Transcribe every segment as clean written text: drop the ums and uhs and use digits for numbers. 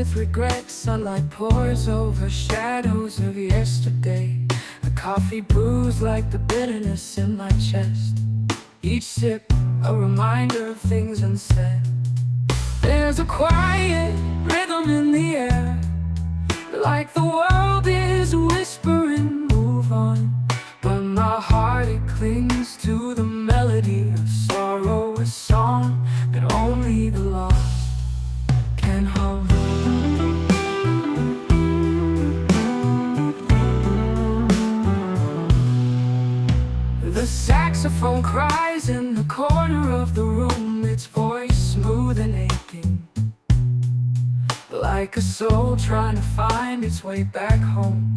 with regret. Sunlight pours over shadows of yesterday. The coffee brews like the bitterness in my chest. Each sip a reminder of things unsaid. There's a quiet rhythm in the air, like the world is whispering, move on. But my heart, it clings to the melody of sorrow, a song that only the lost can hum. The saxophone cries in the corner of the room, its voice smooth and aching, like a soul trying to find its way back home.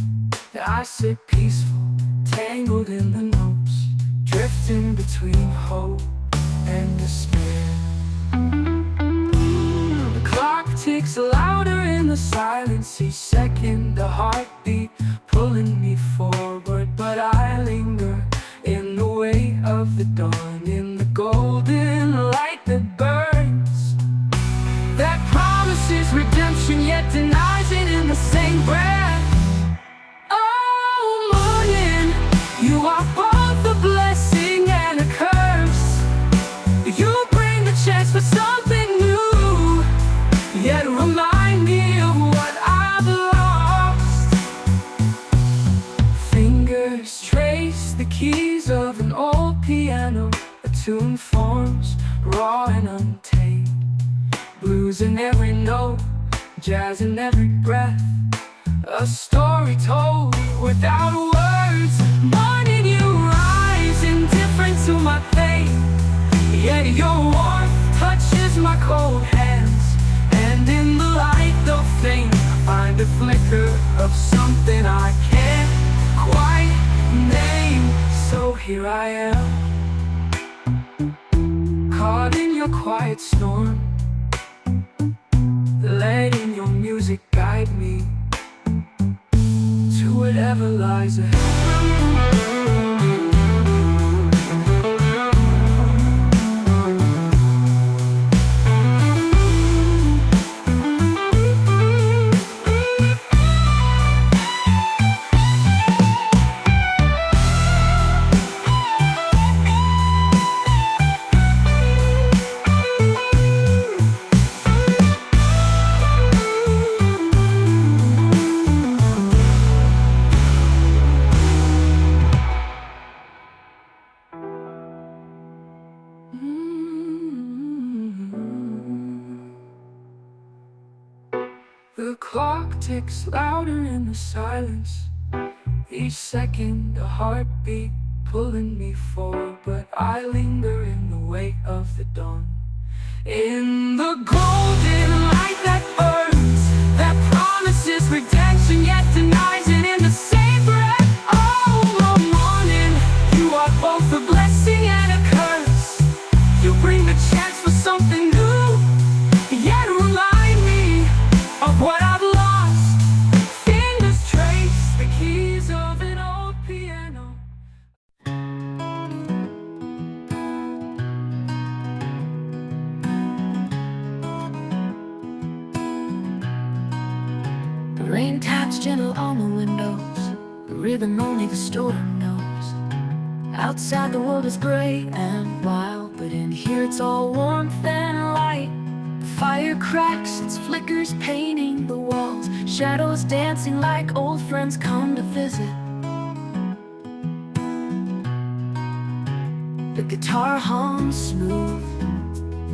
I sit peaceful, tangled in the notes, drifting between hope and despair. The clock ticks louder in the silence, each second a heartbeat pulling me forward. But I linger in the way of the dawn, in the golden light that burns, that promises redemption yet denies it in the same breath. Oh, morning, you are both a blessing and a curse. You bring the chance for something new, yet remind me of what I've lost. Fingers trace the keys of an old piano, a tune forms raw and untamed. Blues in every note, jazz in every breath, a story told without words. Morning, you rise indifferent to my pain, yet your warmth touches my cold hands. And in the light, though faint, I find a flicker of something I can't quite name. So here I am, caught in your quiet storm, letting your music guide me to whatever lies ahead. The clock ticks louder in the silence, each second a heartbeat pulling me forward. But I linger in the wake of the dawn, in the golden light that burns, that promises redemption yet denies it in the same breath. Oh, morning, you are both a blessing and a curse. You bring the chance for something new, yet remind me of what I've lost. Fingers trace the keys of an old piano. The rain taps gentle on the windows, the rhythm only the storm knows. Outside the world is gray and wild, but in here it's all warmth and light. The fire cracks, its flickers painting the walls, shadows dancing like old friends come to visit. The guitar hums smooth,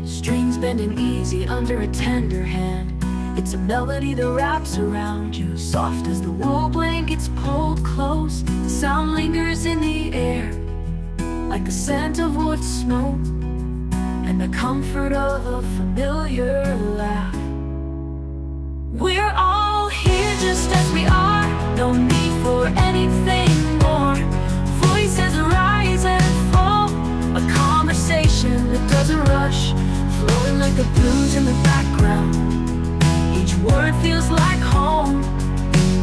strings bending easy under a tender hand. It's a melody that wraps around you, soft as the wool blankets pulled close. The sound lingers in the air, like the scent of wood smoke, and the comfort of a familiar laugh. We're all here just as we are, no need for anything more. Voices rise and fall, a conversation that doesn't rush, flowing like the blues in the background. Each word feels like home,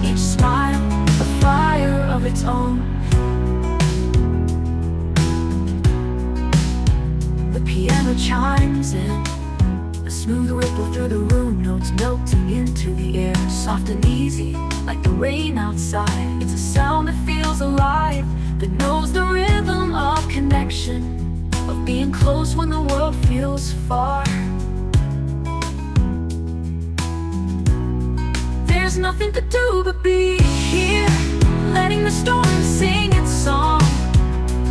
each smile a fire of its own. The piano chimes in, A smooth ripple through the room, notes melting into the air. Soft and easy, like the rain outside. It's a sound that feels alive, that knows the rhythm of connection, of being close when the world feels far. There's nothing to do but be here, letting the storm sing its song.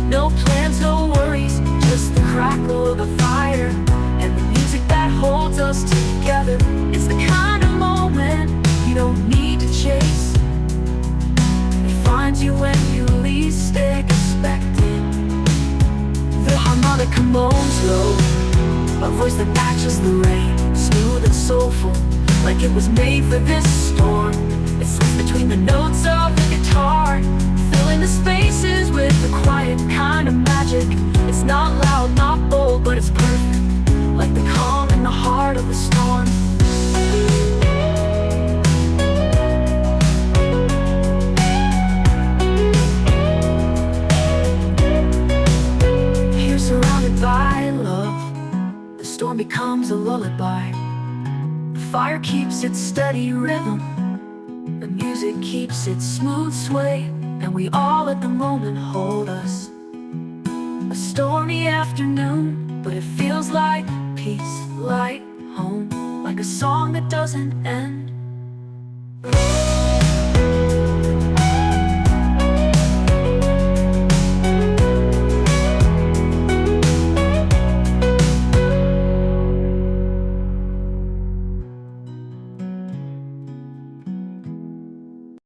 No plans, no worries, just the crackle of the fire and the music that holds us together. It's the kind of moment you don't need to chase. It finds you when you least expect it. The harmonica moans low, a voice that matches the rain, smooth and soulful, like it was made for this storm. It slips between the notes of the guitar, filling the spaces with the quiet kind of magic. It's not loud, not bold, but it's perfect, like the calm in the heart of the storm. Here surrounded by love, the storm becomes a lullaby. The fire keeps its steady rhythm, the music keeps its smooth sway, and we all let the moment hold us. A stormy afternoon, but it feels like peace, like home, like a song that doesn't end.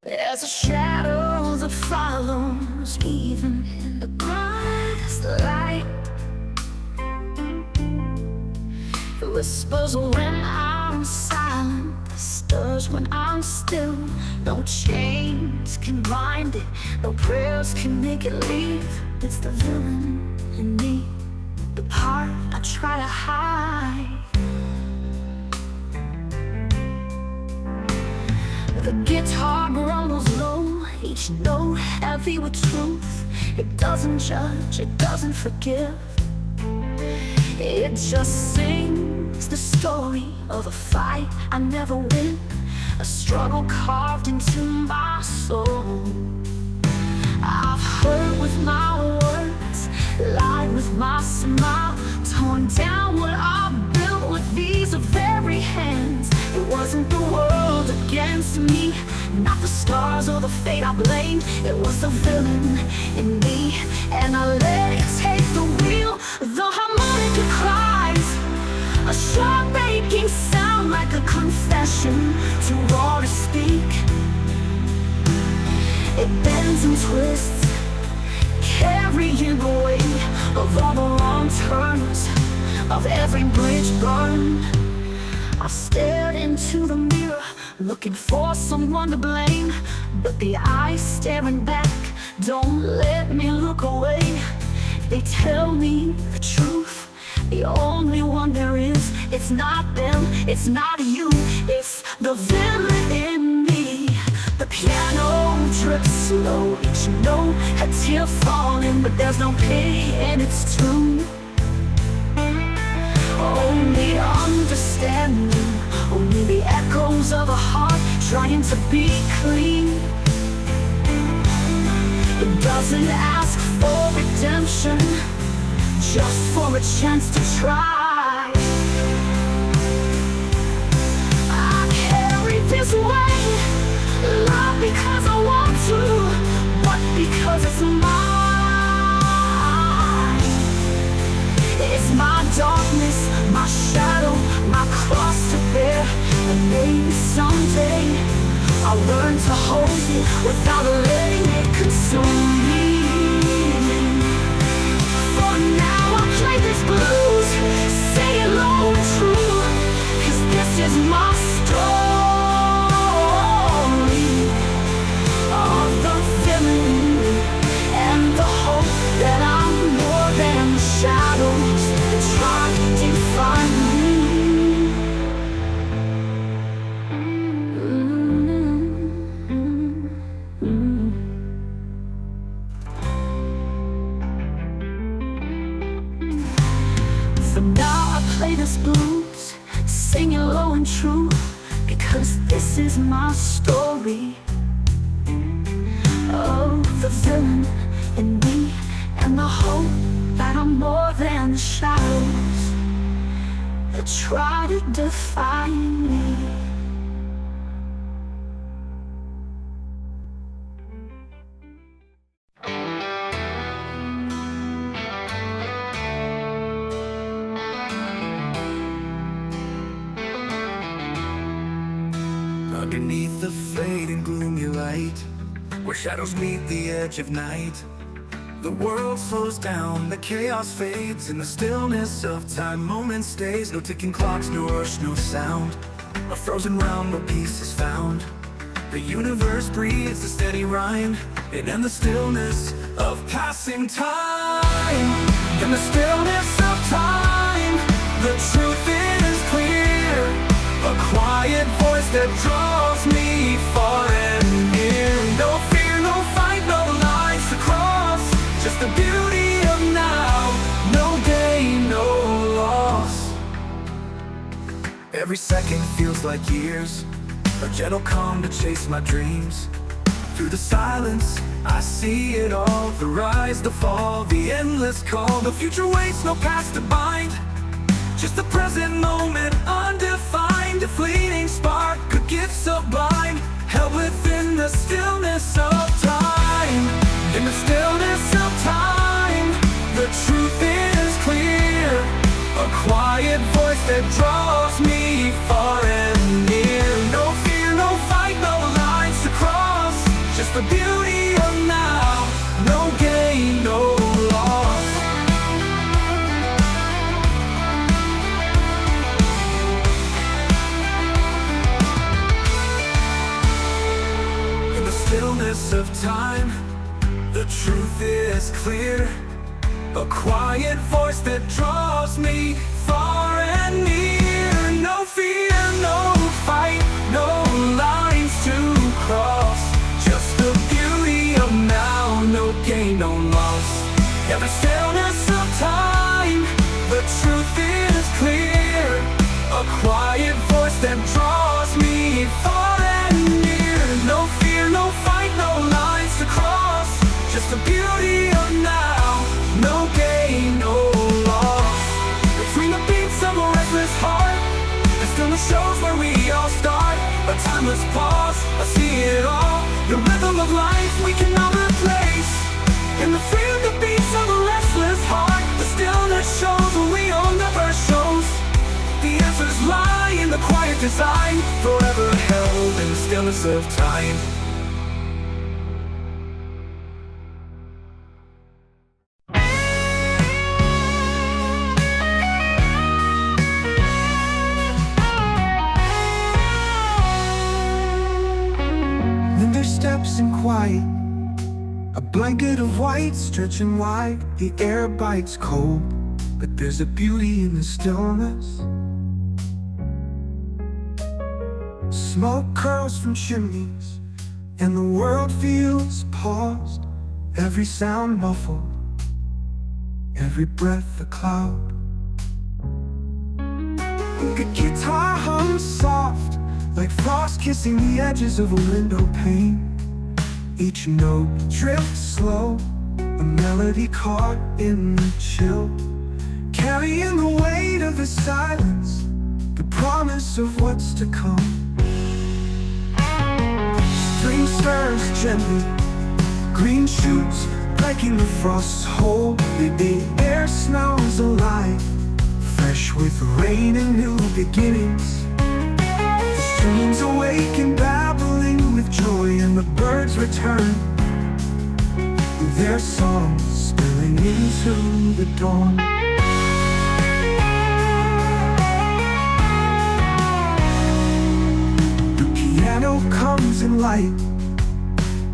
There's a shadow that follows even in the brightest light. It whispers when I'm silent, it stirs when I'm still. No chains can bind it, no prayers can make it leave. It's the villain in me, the part I try to hide. The guitar rumbles low, each note heavy with truth. It doesn't judge, it doesn't forgive. It just sings the story of a fight I never win, a struggle carved into my soul. I've hurt with my words, lied with my smile, torn down what I built with these very hands. It wasn't the world against me, not the stars or the fate I blamed. It was the villain in me, and I let it take the wheel. The harmonica cries, a sharp breaking sound like a confession, too raw to speak. It bends and twists, carrying the weight of all the wrong turns, of every bridge burned. I stared into the mirror, looking for someone to blame, but the eyes staring back don't let me look away. They tell me the truth, the only one there is. It's not them, it's not you, it's the villain in me. The piano drips slow, each note a tear falling, but there's no pity in its tune. Only understanding, only the echoes of a heart trying to be clean. It doesn't ask for redemption, just for a chance to try. I carry this weight, not because I want to, but because it's mine. It's my darkness, my shadow, my cross to bear. And maybe someday I'll learn to hold it without letting it consume me. For now I play this blues, say it low and true, 'cause this is my story of the feeling and the hope that I'm more than the shadows that try to define me. For now I play this blues, sing it low and true, because this is my story of the villain in me, and the hope that I'm more than the shadows that try to define me. Underneath the fading gloomy light, where shadows meet the edge of night, the world slows down, the chaos fades. In the stillness of time, moment stays. No ticking clocks, no rush, no sound. A frozen realm where peace is found. The universe breathes a steady rhyme, and in the stillness of passing time, in the stillness of time, the truth is clear. A quiet voice that draws me far and near. No fear, no fight, no lines to cross, just the beauty of now. No gain, no loss. Every second feels like years, a gentle calm to chase my dreams. Through the silence, I see it all. The rise, the fall, the endless call. The future waits, no past to bind, just the present moment undefined. A fleeting spark, a gift sublime, held within the stillness of time. In the stillness of time, the truth is clear. A quiet voice that draws me far and near. No fear, no fight, no lines to cross, just the beauty of now. No gain, no loss. In the stillness of time, the truth is clear. A quiet voice that draws me far and near. No fear, no fight, no lines to cross, just the beauty of now. No gain, no loss. In the stillness of time, the truth is clear. A quiet voice that draws me far and near. No fear, no fight, no lines to cross, just the beauty of now. No gain, no loss. Between the beats of a restless heart, the stillness shows where we all start. A timeless pause, I see it all. The rhythm of life we cannot replace. In the freedom that beats of a restless heart, the stillness shows where we all never shows. The answers lie in the quiet design, forever held in the stillness of time. Steps in quiet, a blanket of white stretching wide. The air bites cold, but there's a beauty in the stillness. Smoke curls from chimneys, and the world feels paused. Every sound muffled, every breath a cloud. The guitar hums soft, like frost kissing the edges of a window pane. Each note drifts slow, a melody caught in the chill, carrying the weight of the silence, the promise of what's to come. Spring stirs gently, green shoots breaking the frost's hold. The air smells alive, fresh with rain and new beginnings. Streams awaken, babbling with joy, and the birds return, their songs spilling into the dawn. The piano comes in light,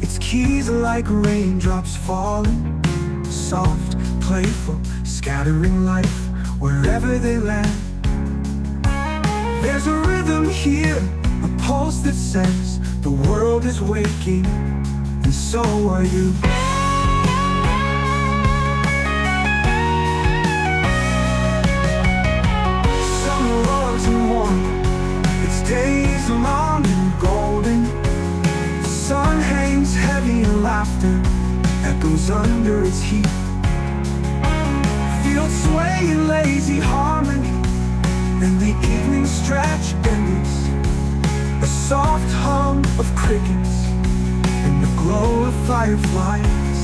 its keys like raindrops falling, soft, playful, scattering life wherever they land. There's a rhythm here, a pulse that says the world is waking, and so are you. Summer roars and warm, echoes under its heat. Fields sway in lazy harmony, and the evening stretch endless. A soft hum of crickets and the glow of fireflies.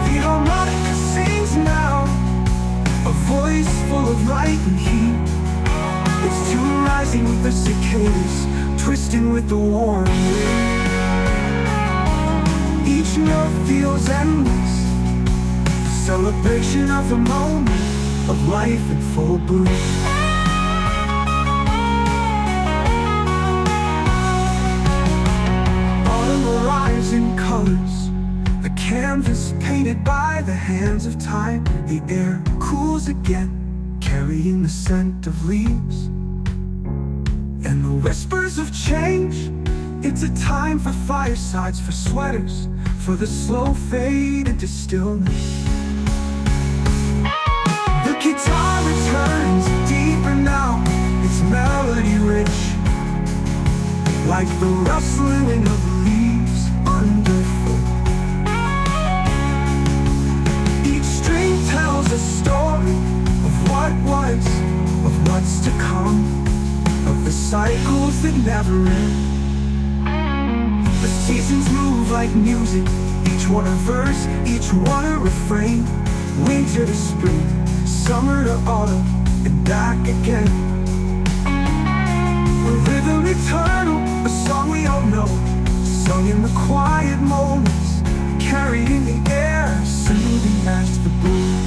The harmonica sings now, a voice full of light and heat. Its tune rising with the cicadas, twisting with the warm wind. Each note feels endless, a celebration of the moment of life in full bloom. Autumn arrives in colors, the canvas painted by the hands of time. The air cools again, carrying the scent of leaves and the whispers of change. It's a time for firesides, for sweaters, for the slow fade into stillness. The guitar returns deeper now, its melody rich, like the rustling of leaves underfoot. Each string tells a story of what was, of what's to come, of the cycles that never end. The seasons move like music, each one a verse, each one a refrain. Winter to spring, summer to autumn, and back again. A rhythm eternal, a song we all know, sung in the quiet moments, carried in the air, soothing as the breeze.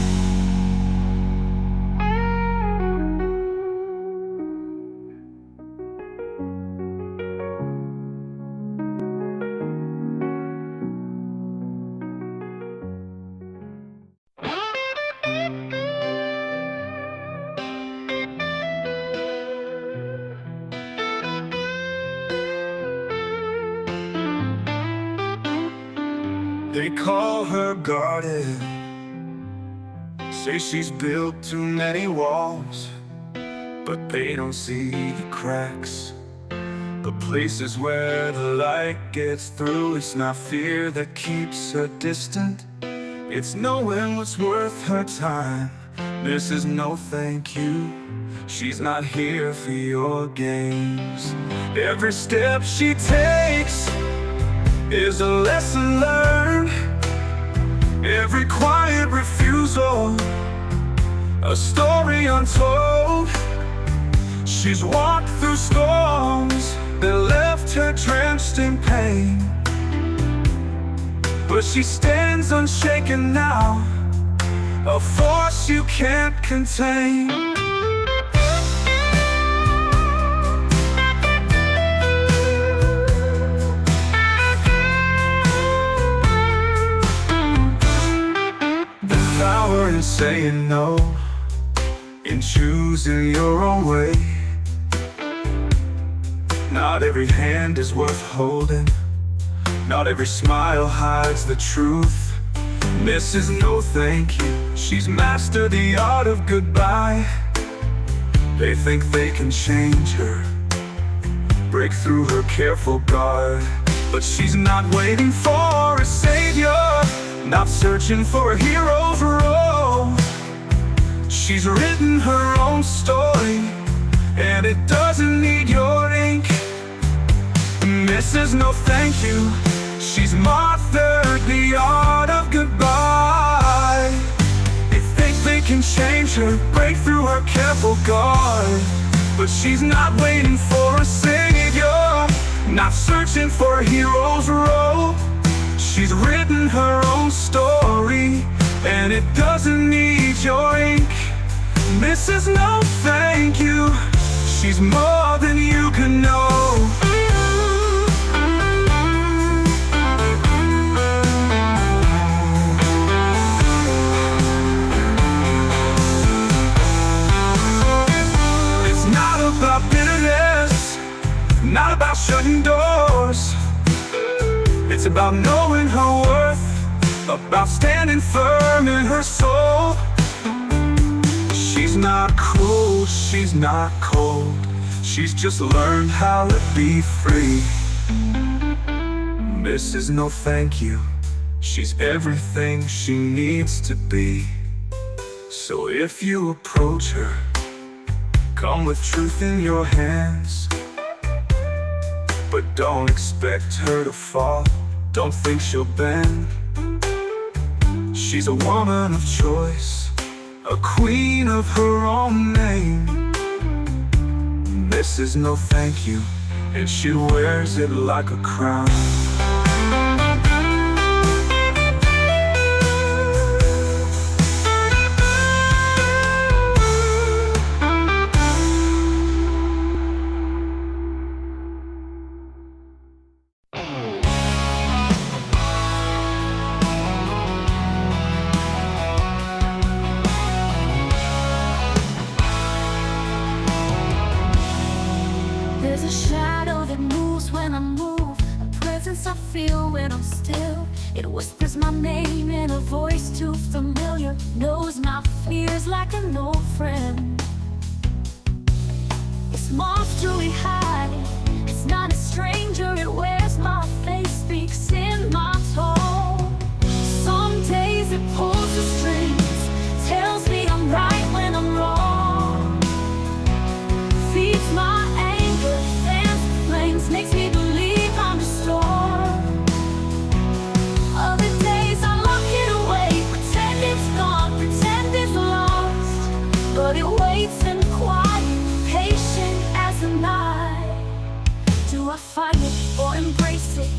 They call her guarded, say she's built too many walls, but they don't see the cracks, the places where the light gets through. It's not fear that keeps her distant, it's knowing what's worth her time. This is no thank you, she's not here for your games. Every step she takes is a lesson learned, every quiet refusal a story untold. She's walked through storms that left her drenched in pain, but she stands unshaken now, a force you can't contain. Power in saying no, in choosing your own way. Not every hand is worth holding, not every smile hides the truth. This is no thank you, she's mastered the art of goodbye. They think they can change her, break through her careful guard, but she's not waiting for a savior, not searching for a hero's role. She's written her own story, and it doesn't need your ink. This is no thank you, she's mastered the art of goodbye. They think they can change her, break through her careful guard, but she's not waiting for a savior, not searching for a hero's role. She's written her own story, and it doesn't need your ink. This is no thank you, she's more than you can know. It's not about bitterness, not about shutting doors. It's about knowing her worth, about standing firm in her soul. She's not cruel, she's not cold, she's just learned how to be free. This is no thank you, She's everything she needs to be. So if you approach her, come with truth in your hands. But don't expect her to fall, don't think she'll bend. She's a woman of choice, a queen of her own name. This is no thank you, and she wears it like a crown. There's a shadow that moves when I move, a presence I feel when I'm still. It whispers my name in a voice too familiar, knows my fears like an old friend. It's monster we hide, it's not a stranger, it wears my face, speaks in my tone. Some days it pulls the strings, tells me I'm right when I'm wrong, feeds my makes me believe I'm restored. Other days I lock it away, pretend it's gone, pretend it's lost. But it waits in quiet, patient as the night. Do I fight it or embrace it?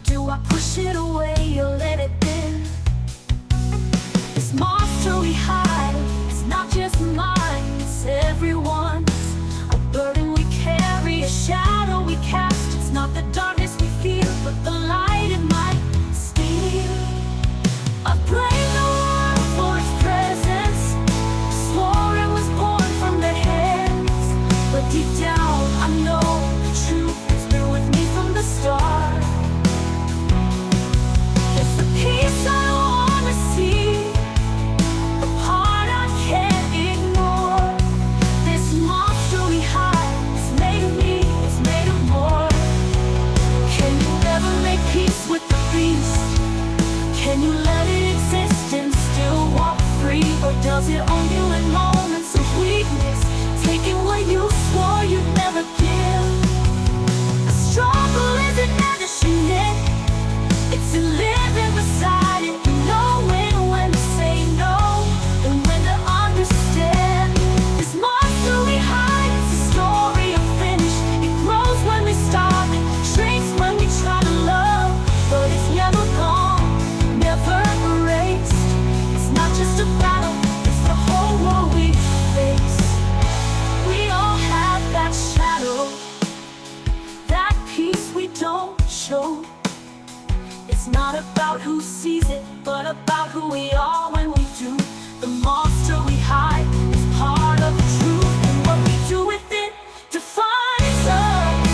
Do I push it away or let it in? This monster we hide, it's not just mine, it's everyone's. A burden we carry, a shadow we cast. It's not the darkness we feel, but the light it might steal. I blame the world for its presence, swore it was born from their hands. But deep down I know the truth has been with me from the start. It's the peace I don't wanna see, the part I can't ignore. This monster we hide, it's made of me, it's made of more. Can you never make peace with the beast? Can you let it exist and still walk free? Or does it own you in moments of weakness, taking what you swore you'd never give? The struggle isn't vanishing it, it's in living beside it, knowing when to say no and when to understand. This monster we hide, it's a story unfinished. It grows when we stop, it shrinks when we try to love. But it's never gone, never erased. It's not just a battle, it's the whole world we face. We all have that shadow, that piece we don't show. It's not about who sees it, but about who we are when we do. The monster we hide is part of the truth, and what we do with it defines us.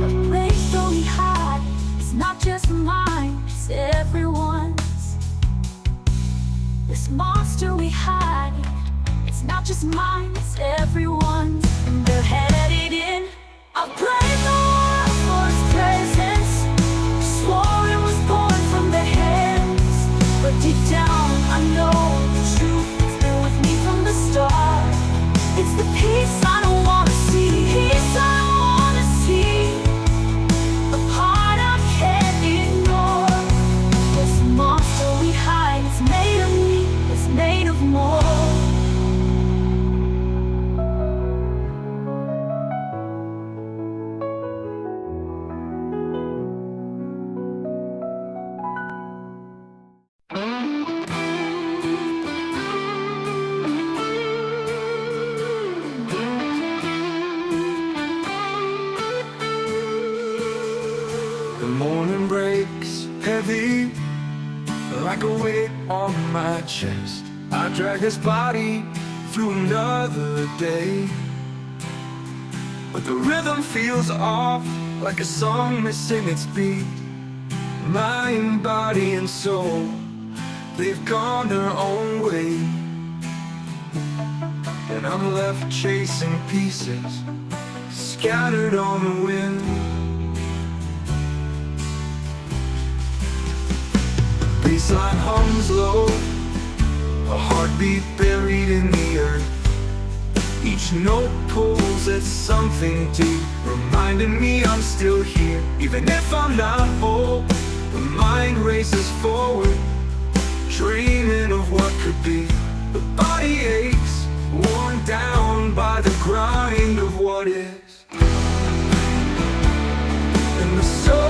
The place that we hide is not just mine, it's everyone's. This monster we hide, it's not just mine, it's everyone's. And they're headed in. I blame the world for its presence, swore it was born from their hands. But deep down I know the truth has been with me from the start. It's the peace I don't wanna see, peace I don't wanna see, the part I can't ignore. This monster we hide, it's made of me, it's made of more. The morning breaks heavy, like a weight on my chest. I drag this body through another day, but the rhythm feels off, like a song missing its beat. Mind, body, and soul, they've gone their own way. and I'm left chasing pieces scattered on the wind. Baseline hums low, a heartbeat buried in the earth. Each note pulls at something deep, reminding me I'm still here. Even if I'm not whole, the mind races forward, dreaming of what could be. The body aches, worn down by the grind of what is. And the soul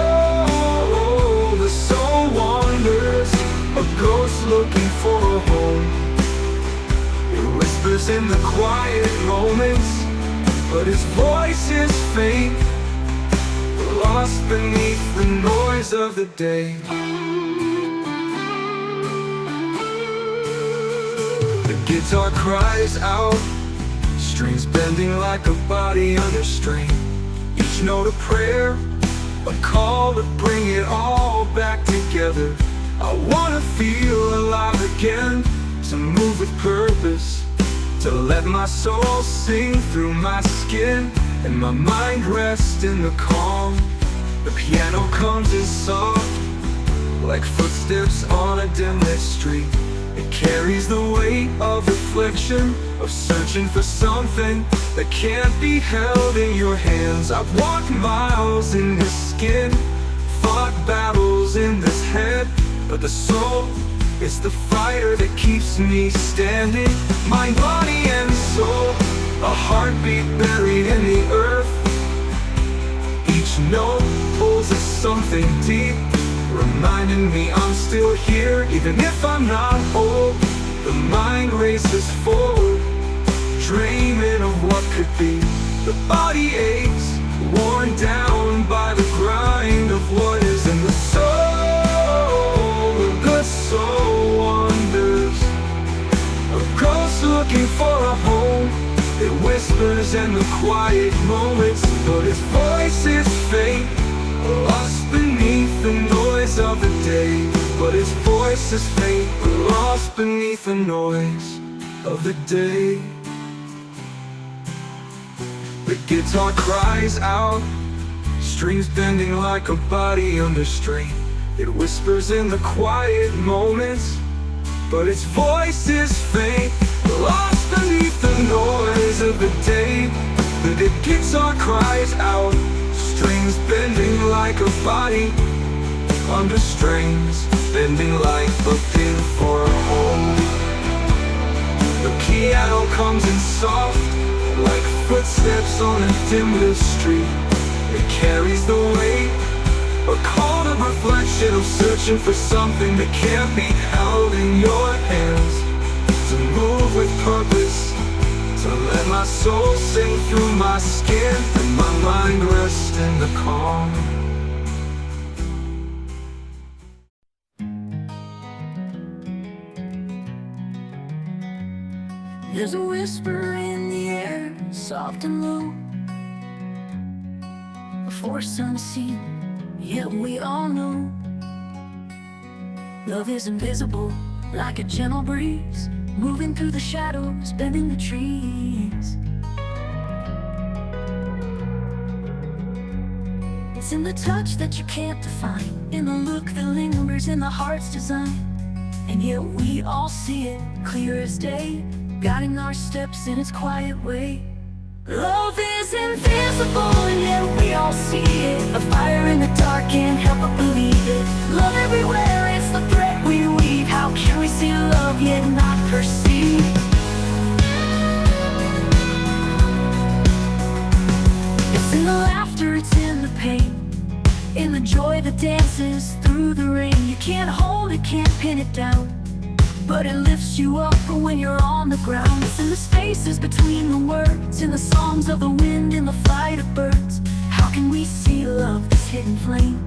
wanders, a ghost looking for a home. It whispers in the quiet moments, but his voice is faint, lost beneath the noise of the day. The guitar cries out, strings bending like a body under strain. Each note a prayer, a call to bring it all back together. I wanna feel alive again, to move with purpose, to let my soul sing through my skin, and my mind rest in the calm. The piano comes in soft, like footsteps on a dim-lit street. It carries the weight of reflection, of searching for something that can't be held in your hands. I've walked miles in this skin, fought battles in this head, but the soul, it's the fire that keeps me standing. Mind, body, and soul, a heartbeat buried in the earth. Each note pulls at something deep, reminding me I'm still here. Even if I'm not whole, the mind races forward, dreaming of what could be. The body aches, worn down by the grind of what is. In the soul wanders, a ghost looking for a home. It whispers in the quiet moments, but its voice is faint, lost beneath the noise of the day. But its voice is faint, lost beneath the noise of the day. The guitar cries out, strings bending like a body under strain. It whispers in the quiet moments, but its voice is faint, lost beneath the noise of the day. The guitar cries out, strings bending like a body under strings, bending like a pin for a home. The piano comes in soft, like footsteps on a dim-lit street. It carries the weight, a call to reflection, of searching for something that can't be held in your hands. To move with purpose, to let my soul sing through my skin, and my mind rest in the calm. There's a whisper in the air, soft and low, a force unseen, yet we all know. Love is invisible, like a gentle breeze, moving through the shadows, bending the trees. It's in the touch that you can't define, in the look that lingers in the heart's design. And yet we all see it, clear as day, guiding our steps in its quiet way. Love is invisible, and yet we all see it. A fire in the dark, can't help but believe it. Love everywhere, it's the thread we weave. How can we see love yet not perceive? It's in the laughter, it's in the pain, in the joy that dances through the rain. You can't hold it, can't pin it down, but it lifts you up when you're on the ground. It's in the spaces between the words, in the songs of the wind, in the flight of birds. How can we see love, this hidden flame?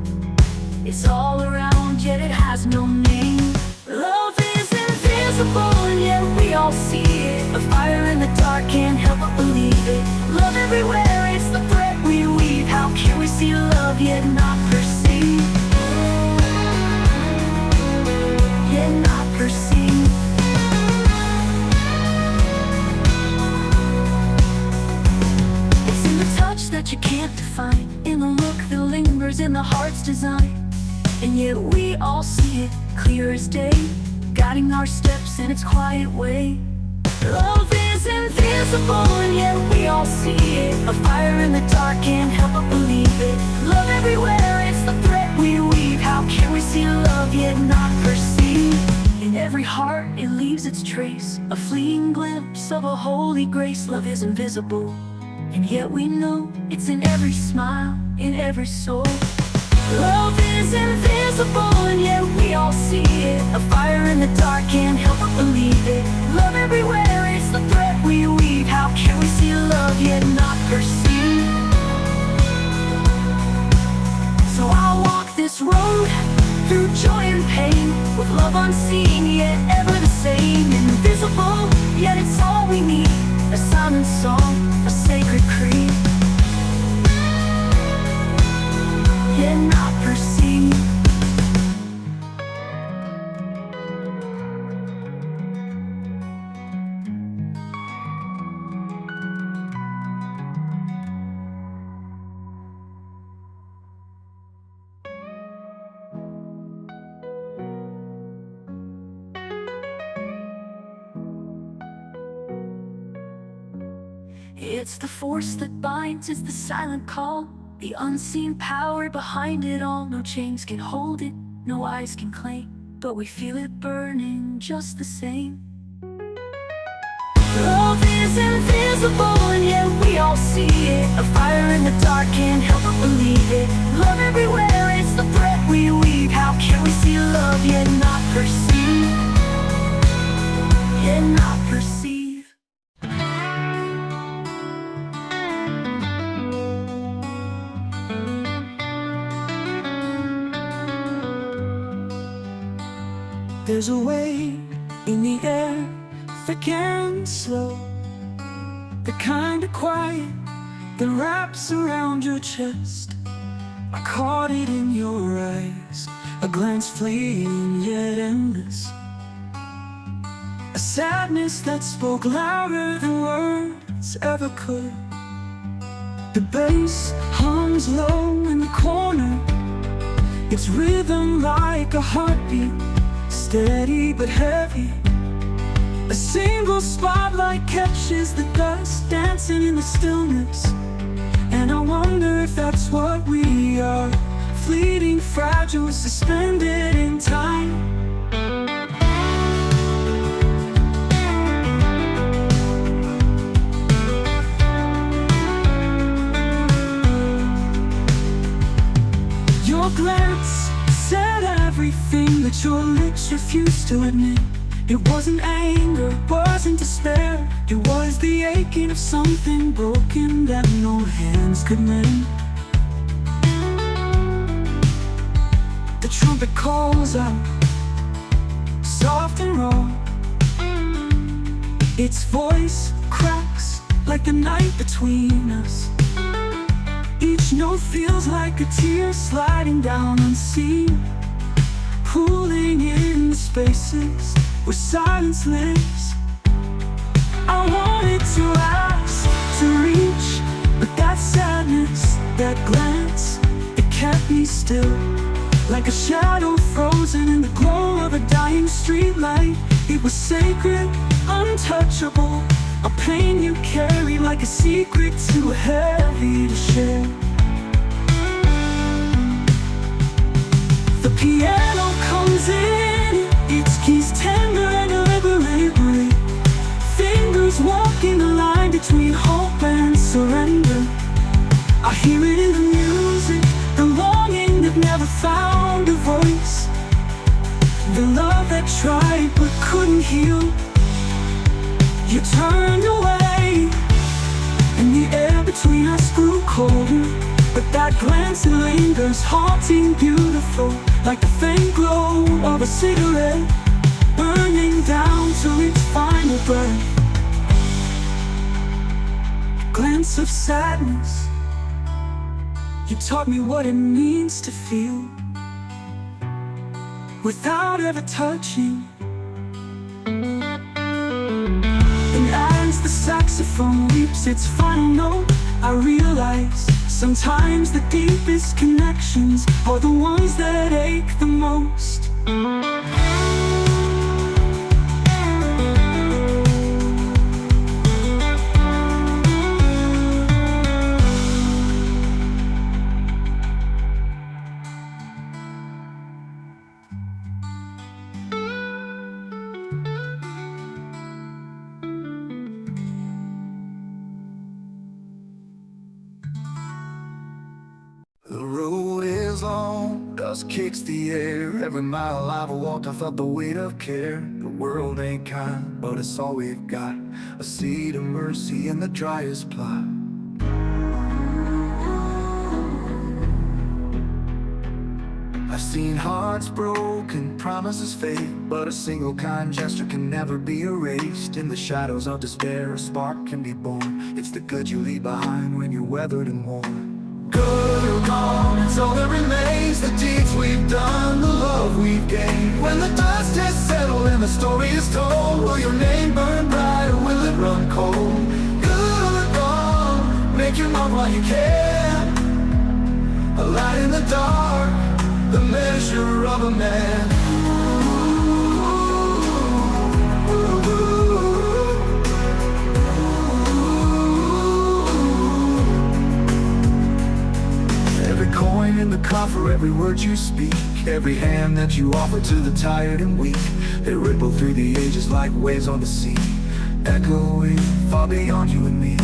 It's all around, yet it has no name. Love is invisible, and yet we all see it. A fire in the dark, can't help but believe it. Love everywhere, it's the thread we weave. How can we see love yet not perceive? Yet not perceive. whispers in the heart's design, and yet we all see it clear as day, guiding our steps in its quiet way. Love is invisible, and yet we all see it. A fire in the dark, can't help but believe it. Love everywhere, it's the thread we weave. How can we see love yet not perceive? In every heart it leaves its trace, a fleeting glimpse of a holy grace. Love is invisible, and yet we know it's in every smile, in every soul. Love is invisible, and yet we all see it. A fire in the dark, can't help but believe it. Love everywhere, it's the thread we weave. How can we see love yet not perceive? So I'll walk this road through joy and pain, with love unseen yet ever the same. Invisible, yet it's all we need. A silent song, a sacred creed, yet not perceived. It's the force that binds, it's the silent call, the unseen power behind it all. No chains can hold it, no eyes can claim, but we feel it burning just the same. Love is invisible, and yet we all see it. A fire in the dark, can't help but believe it. Love everywhere, it's the thread we weave. How can we see love yet not perceive? Yet not perceive. There's a weight in the air, thick and slow, the kind of quiet that wraps around your chest. I caught it in your eyes, a glance fleeting yet endless, a sadness that spoke louder than words ever could. The bass hums low in the corner, its rhythm like a heartbeat, steady but heavy. A single spotlight catches the dust dancing in the stillness, and I wonder if that's what we are, fleeting, fragile, suspended in time. Your glance said everything that your lips refused to admit. It wasn't anger, wasn't despair, it was the aching of something broken that no hands could mend. The trumpet calls out, soft and raw. Its voice cracks like the night between us. Each note feels like a tear sliding down unseen, pulling in the spaces where silence lives. I wanted to ask, to reach, but that sadness, that glance, it kept me still, like a shadow frozen in the glow of a dying streetlight. It was sacred, untouchable, a pain you carry like a secret too heavy to share. The piano comes in, its keys tender and deliberately, fingers walking the line between hope and surrender. I hear it in the music, the longing that never found a voice, the love that tried but couldn't heal. You turned away, and the air between us grew colder, but that glance, it lingers, haunting, beautiful, like the faint glow of a cigarette, burning down to its final breath. Glance of sadness, you taught me what it means to feel without ever touching. And as the saxophone weeps its final note, I realize sometimes the deepest connection for the ones that ache the most. The road is long, dust kicks the air. Every mile I've walked, I felt the weight of care. The world ain't kind, but it's all we've got. A seed of mercy in the driest plot. I've seen hearts broken, promises fade, but a single kind gesture can never be erased. In the shadows of despair, a spark can be born. It's the good you leave behind when you're weathered and worn. Good or gone, it's all that remains. The deeds we've done, the love we've gained. When the dust has settled and the story is told, will your name burn bright or will it run cold? Good or gone, make your mark while you can. A light in the dark, the measure of a man. Every coin in the coffer, every word you speak, every hand that you offer to the tired and weak, they ripple through the ages like waves on the sea, echoing far beyond you and me.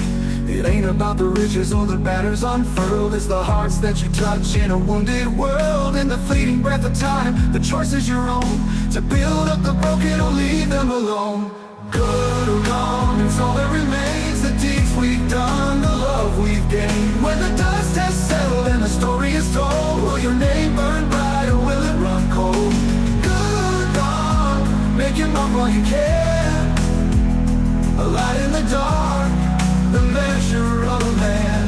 It ain't about the riches or the banners unfurled, it's the hearts that you touch in a wounded world. In the fleeting breath of time, the choice is your own, to build up the broken or leave them alone. Good or gone, it's all that remains. The deeds we've done, the love we've gained. When the dust has settled and the story is told, will your name burn bright or will it run cold? Good or gone, make your mark while you can. A light in the dark, the measure of a man.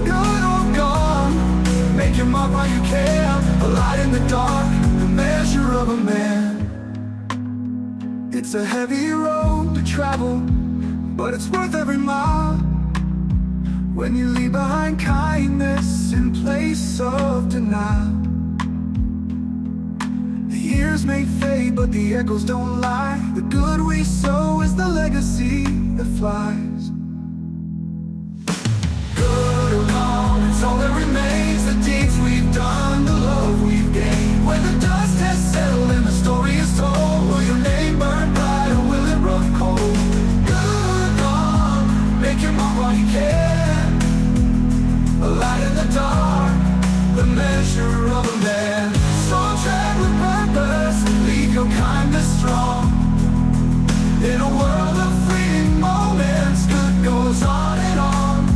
Good or gone, make your mark while you can. A light in the dark, the measure of a man. It's a heavy road to travel, but it's worth every mile. When you leave behind kindness in place of denial. The years may fade, but the echoes don't lie. The good we sow is the legacy that flies. Good or gone, it's all that remains. The deeds we've done, the love we've gained. When the dust has settled and the story is told, will your name burn bright or will it run cold? Good or gone, make your mark while you can. A light in the dark, the measure of a man. So tread with purpose, leave your kindness strong. In a world of fleeting moments, good goes on and on.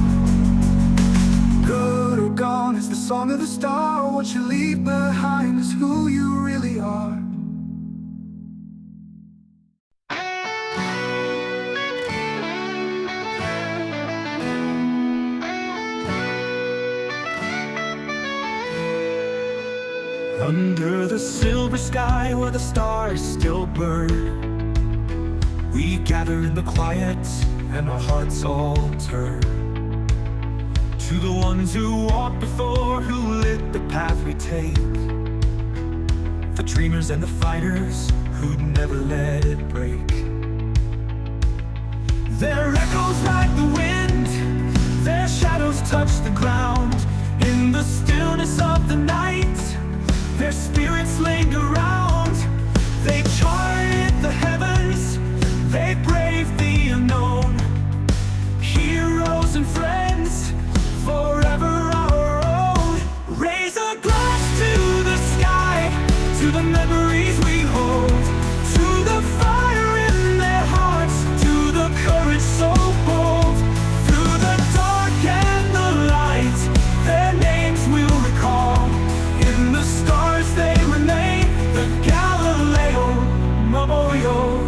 Good or gone is the song of the star. What you leave behind is who you really are. Under the silver sky where the stars still burn, we gather in the quiet and our hearts all turn to the ones who walked before, who lit the path we take. The dreamers and the fighters who'd never let it break. Their echoes ride the wind, their shadows touch the ground. In the stillness of the night, their spirits linger around. They charted the heavens, they braved the unknown. Heroes and friends, forever our own. Raise a glass to the sky, to the memories we hold, to the fire in their hearts, to the courage so bold. Through the dark and the light, their names we'll recall. In the stars they remain, the Galileo Memorial.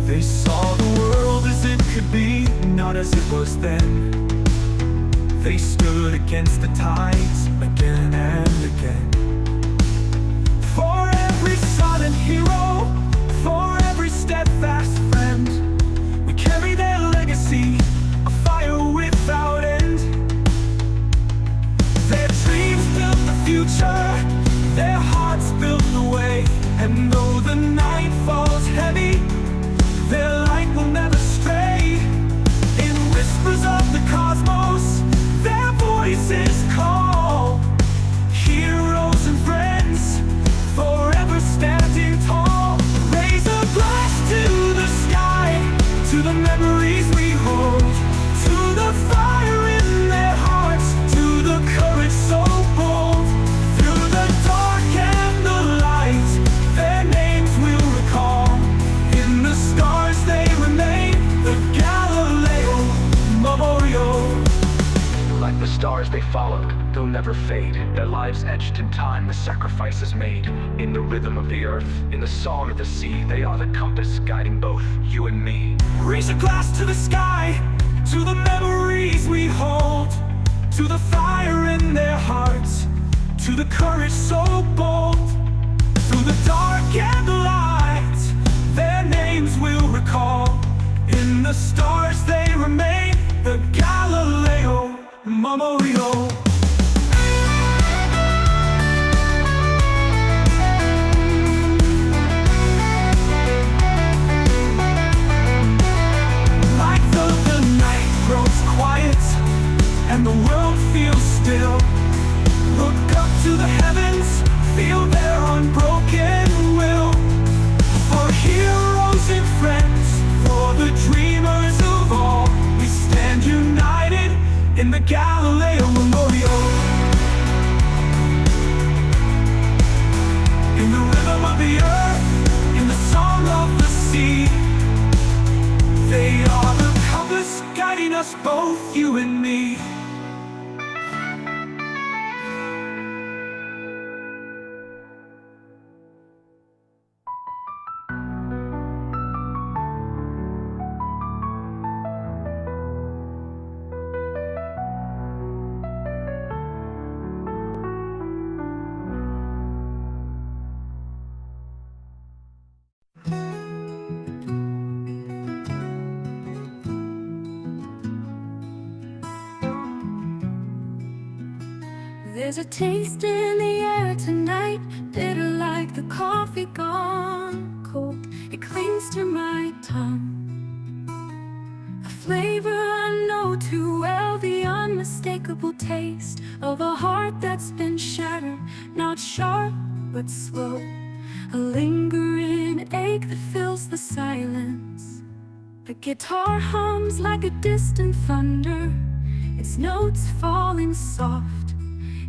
They saw the world as it could be, not as it was then. They stood against the tides again and again. For every silent hero, for every steadfast friend, we carry their legacy, a fire they followed, they'll never fade. Their lives etched in time, the sacrifices made. In the rhythm of the earth, in the song of the sea, they are the compass guiding both you and me. Raise a glass to the sky, to the memories we hold, to the fire in their hearts, to the courage so bold. Through the dark and the light, their names we'll recall. In the stars they remain, the Galileo Memorial. Like the night grows quiet and the world feels still, look up to the heavens, feel their unbroken will. For heroes and friends, for the dreamers of all, we stand united in the Galileo Memorial. In the rhythm of the earth, in the song of the sea, they are the compass guiding us both, you and me. There's a taste in the air tonight, bitter like the coffee gone cold. It clings to my tongue, a flavor I know too well, the unmistakable taste of a heart that's been shattered, not sharp but slow. A lingering ache that fills the silence. The guitar hums like a distant thunder, its notes falling soft,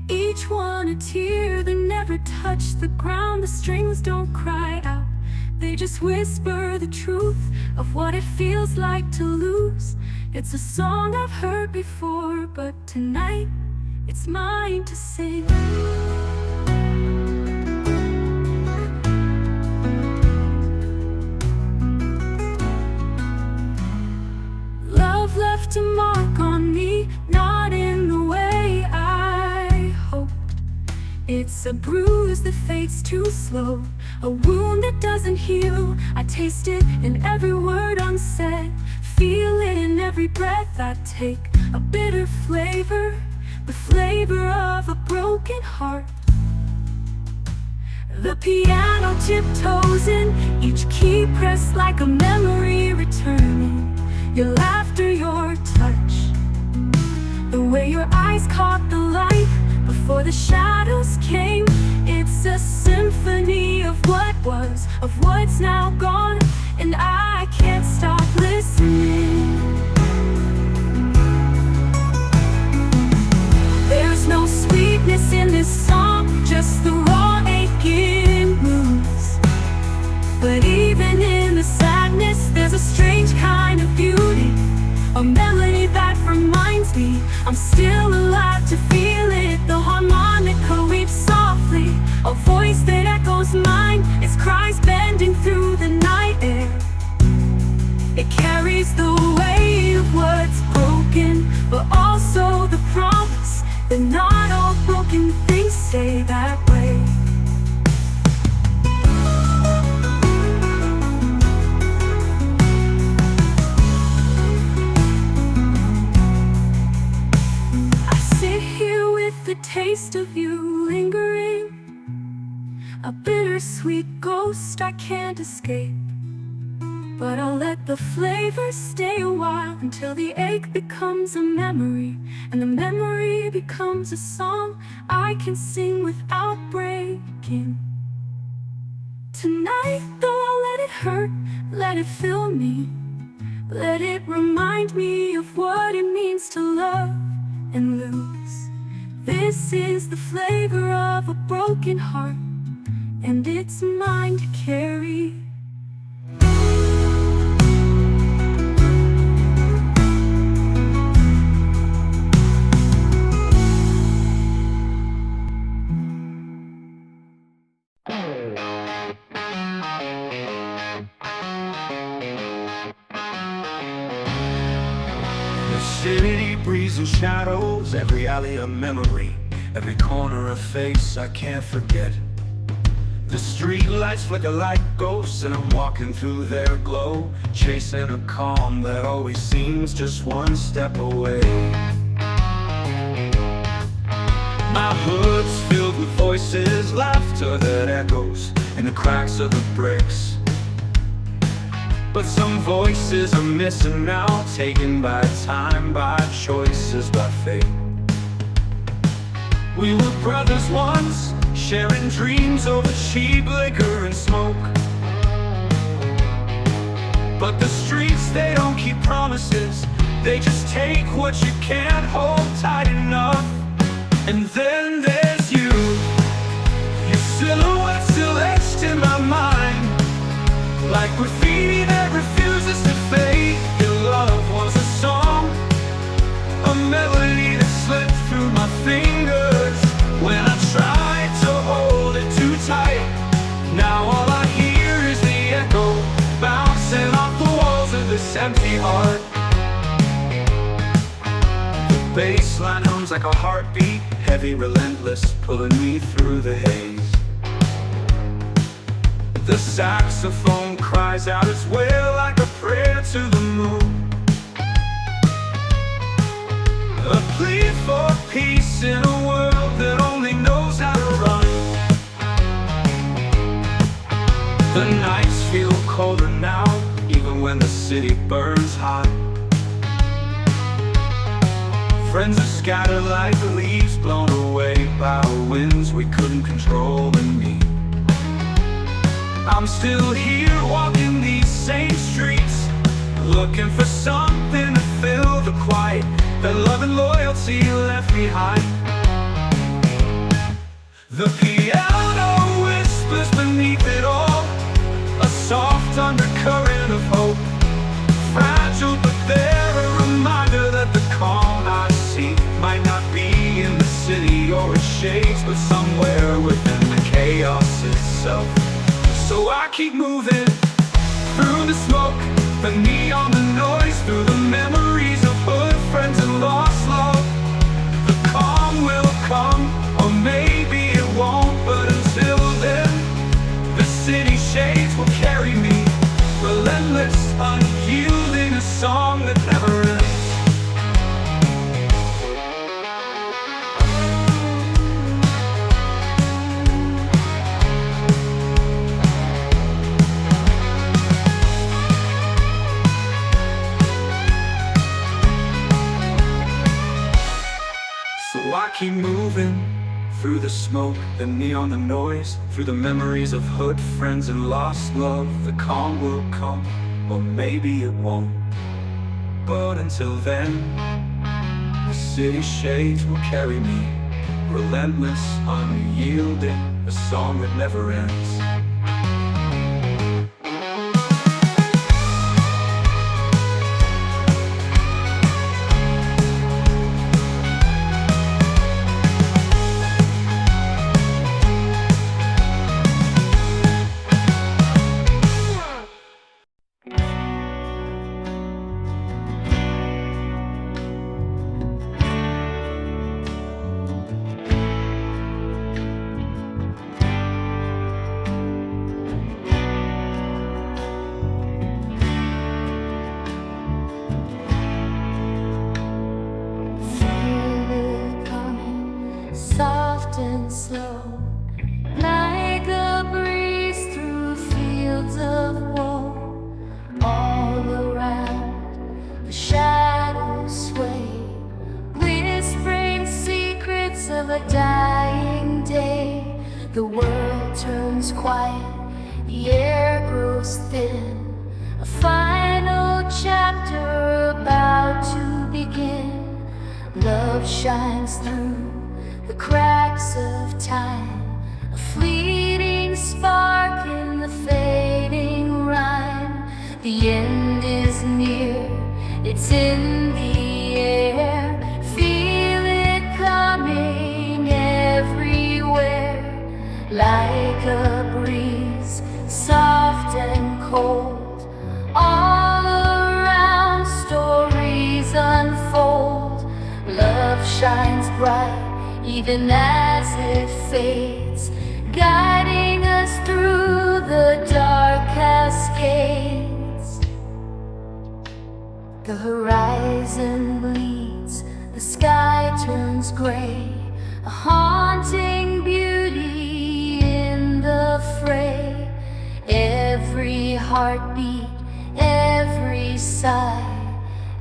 each one a tear that never touched the ground. The strings don't cry out, they just whisper the truth of what it feels like to lose. It's a song I've heard before, but tonight it's mine to sing. Love left a mark on me, not in the way I hoped. It's a bruise that fades too slow, a wound that doesn't heal. I taste it in every word unsaid, feel it in every breath I take. A bitter flavor, the flavor of a broken heart. The piano tiptoes in, each key pressed like a memory returning. Your laughter, your touch, the way your eyes caught the light before the shadows came. It's a symphony of what was, of what's now gone, and I can't stop listening. There's no sweetness in this song, just the raw aching blues. But even in the sadness, there's a strange kind of beauty, a melody that reminds me I'm still alive to feel it. The harmonica weeps softly, a voice that echoes mine, its cries bending through the night air. It carries the weight of what's broken, but also the promise that not all broken things stay that way. The taste of you lingering, a bittersweet ghost I can't escape. But I'll let the flavor stay a while, until the ache becomes a memory, and the memory becomes a song I can sing without breaking. Tonight, though, I'll let it hurt, let it fill me, let it remind me of what it means to love and lose. This is the flavor of a broken heart, and it's mine to carry. The city breathes in shadows, every alley a memory, every corner a face I can't forget. The street lights flicker like ghosts, and I'm walking through their glow, chasing a calm that always seems just one step away. My hood's filled with voices, laughter that echoes in the cracks of the bricks. But some voices are missing now, taken by time, by choices, by fate. We were brothers once, sharing dreams over cheap liquor and smoke. But the streets, they don't keep promises, they just take what you can't hold tight enough. And then there's you, your silhouette still etched in my mind, like graffiti that refuses to fade. Your love was a song, a melody that slipped through my fingers when I tried to hold it too tight. Now all I hear is the echo bouncing off the walls of this empty heart. The bass line hums like a heartbeat, heavy, relentless, pulling me through the haze. The saxophone cries out its wail like a prayer to the moon, a plea for peace in a world that only knows how to run. The nights feel colder now, even when the city burns hot. Friends are scattered like the leaves blown away by winds we couldn't control and me. I'm still here walking these same streets, looking for something to fill the quiet that love and loyalty left behind. The piano whispers beneath it all, a soft undercurrent of hope. Fragile, but they're a reminder that the calm I see might not be in the city or its shades, but somewhere within the chaos itself. So I keep moving through the smoke, the neon, the noise, through the memories of hood friends and lost love. The calm will come, or maybe it won't, but until then, the city shades will carry me, relentless, unyielding, a song that never ends. So I keep moving through the smoke, the neon, the noise, through the memories of hood friends and lost love. The calm will come, or maybe it won't, but until then, the city shades will carry me, relentless, unyielding, a song that never ends. Soft and slow, like a breeze through fields of woe. All around, the shadows sway, whispering secrets of a dying day. The world turns quiet, the air grows thin, a final chapter about to begin. Love shines through the cracks of time, a fleeting spark in the fading rhyme. The end is near, it's in the air. Feel it coming everywhere, like a breeze, soft and cold. All around, stories unfold. shines bright even as it fades, guiding us through the dark cascades. The horizon bleeds, the sky turns gray, a haunting beauty in the fray. Every heartbeat, every sigh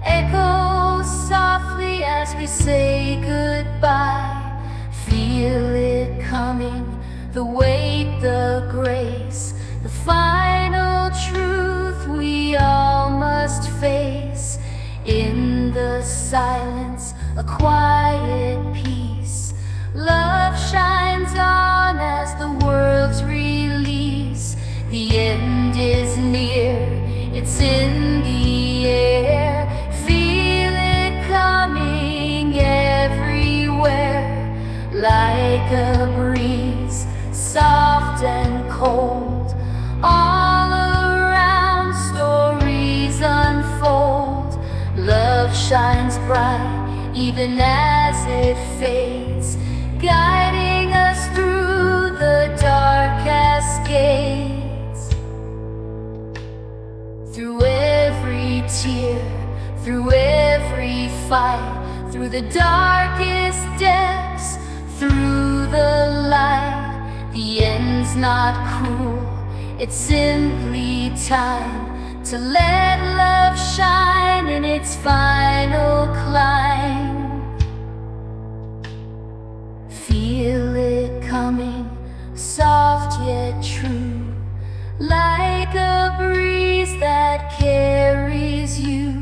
echoes softly as we say goodbye. Feel it coming, the weight, the grace, the final truth we all must face. In the silence, a quiet peace, love shines on as the world's release. The end is near, it's in the air. Feel it coming everywhere, like a breeze, soft and cold. All around, stories unfold. Love shines bright even as it fades, guiding us through the dark cascades. Through every tear, through every fight, through the darkest depths, through the light. The end's not cruel, it's simply time to let love shine in its final climb. Feel it coming, soft yet true, like a breeze that carries you.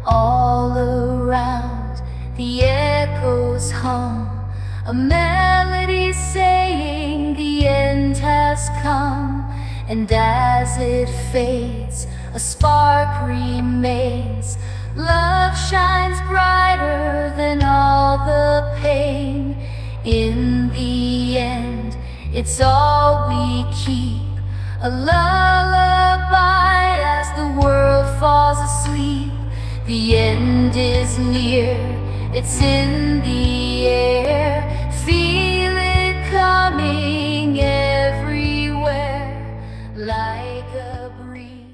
All around, the echoes hum, a melody saying the end has come. And as it fades, a spark remains. Love shines brighter than all the pain. In the end, it's all we keep, a lullaby as the world falls asleep. The end is near, it's in the air. Feel it coming everywhere, like a breeze.